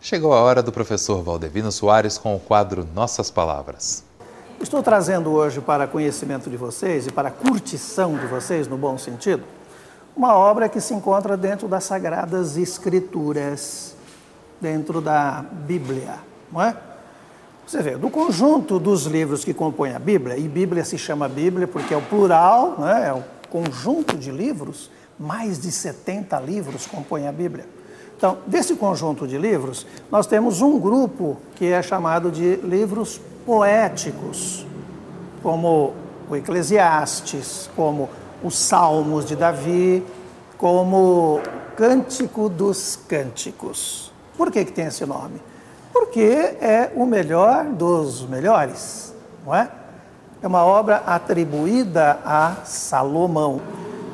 Chegou a hora do professor Valdevino Soares com o quadro Nossas Palavras. Estou trazendo hoje para conhecimento de vocês e para curtição de vocês, no bom sentido, uma obra que se encontra dentro das Sagradas Escrituras, dentro da Bíblia, não é? Você vê, do conjunto dos livros que compõem a Bíblia, e Bíblia se chama Bíblia porque é o plural, né? É o conjunto de livros, mais de 70 livros compõem a Bíblia. Então, desse conjunto de livros, nós temos um grupo que é chamado de livros poéticos, como o Eclesiastes, como os Salmos de Davi, como Cântico dos Cânticos. Por que tem esse nome? Porque é o melhor dos melhores, não é? É uma obra atribuída a Salomão.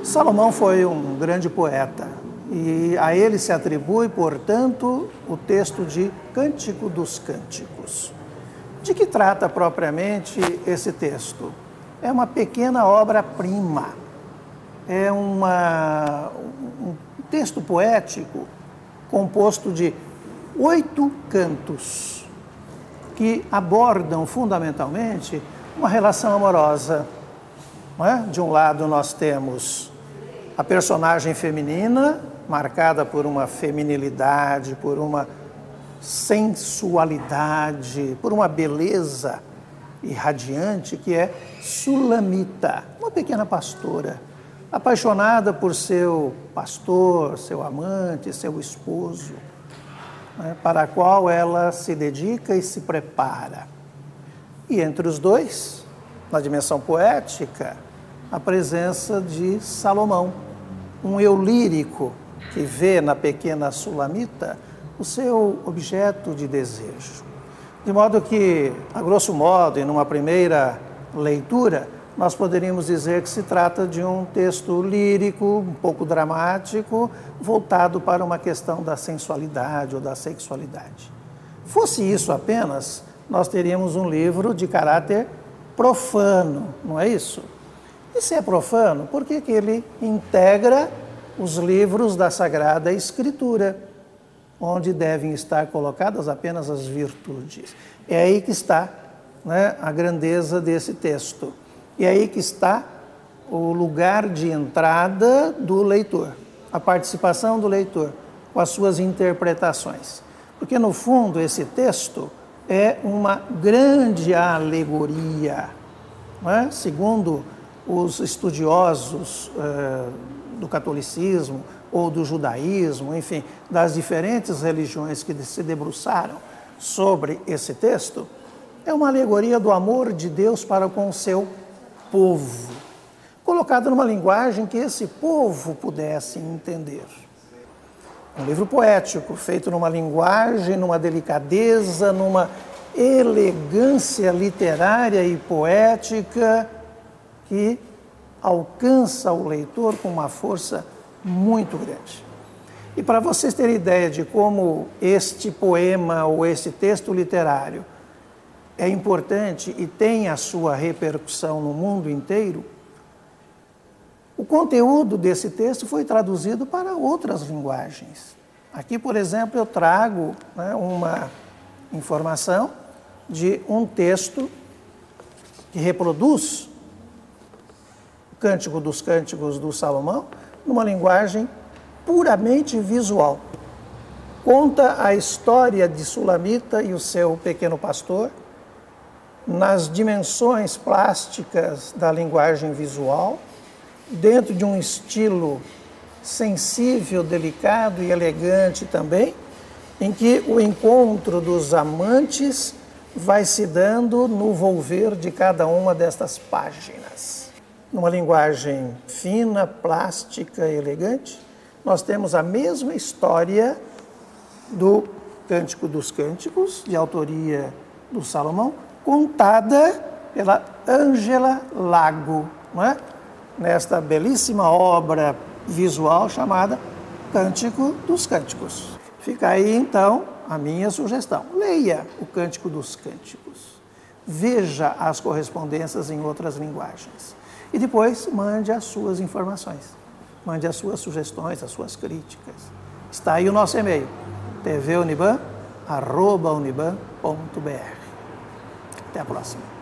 Salomão foi um grande poeta e a ele se atribui, portanto, o texto de Cântico dos Cânticos. De que trata propriamente esse texto? É uma pequena obra-prima, é um texto poético composto de 8 cantos que abordam fundamentalmente uma relação amorosa. Não é? De um lado nós temos a personagem feminina, marcada por uma feminilidade, por uma sensualidade, por uma beleza irradiante, que é Sulamita, uma pequena pastora, apaixonada por seu pastor, seu amante, seu esposo, né, para a qual ela se dedica e se prepara. E entre os dois, na dimensão poética, a presença de Salomão, um eu lírico que vê na pequena Sulamita o seu objeto de desejo. De modo que, a grosso modo, e numa primeira leitura, nós poderíamos dizer que se trata de um texto lírico, um pouco dramático, voltado para uma questão da sensualidade ou da sexualidade. Fosse isso apenas, nós teríamos um livro de caráter profano, não é isso? E se é profano, por que ele integra os livros da Sagrada Escritura, onde devem estar colocadas apenas as virtudes? É aí que está, né, a grandeza desse texto. E é aí que está o lugar de entrada do leitor, a participação do leitor com as suas interpretações. Porque, no fundo, esse texto é uma grande alegoria, não é? Segundo os estudiosos do catolicismo ou do judaísmo, enfim, das diferentes religiões que se debruçaram sobre esse texto, é uma alegoria do amor de Deus para com o seu povo, colocado numa linguagem que esse povo pudesse entender. Um livro poético, feito numa linguagem, numa delicadeza, numa elegância literária e poética que alcança o leitor com uma força muito grande. E para vocês terem ideia de como este poema ou este texto literário é importante e tem a sua repercussão no mundo inteiro, o conteúdo desse texto foi traduzido para outras linguagens. Aqui, por exemplo, eu trago, né, uma informação de um texto que reproduz o Cântico dos Cânticos do Salomão numa linguagem puramente visual. Conta a história de Sulamita e o seu pequeno pastor nas dimensões plásticas da linguagem visual, dentro de um estilo sensível, delicado e elegante também, em que o encontro dos amantes vai se dando no volver de cada uma destas páginas. Numa linguagem fina, plástica e elegante, nós temos a mesma história do Cântico dos Cânticos, de autoria do Salomão, contada pela Ângela Lago, não é? Nesta belíssima obra visual chamada Cântico dos Cânticos. Fica aí, então, a minha sugestão. Leia o Cântico dos Cânticos. Veja as correspondências em outras linguagens. E depois mande as suas informações. Mande as suas sugestões, as suas críticas. Está aí o nosso e-mail, tvuniban, uniban.br. Até a próxima.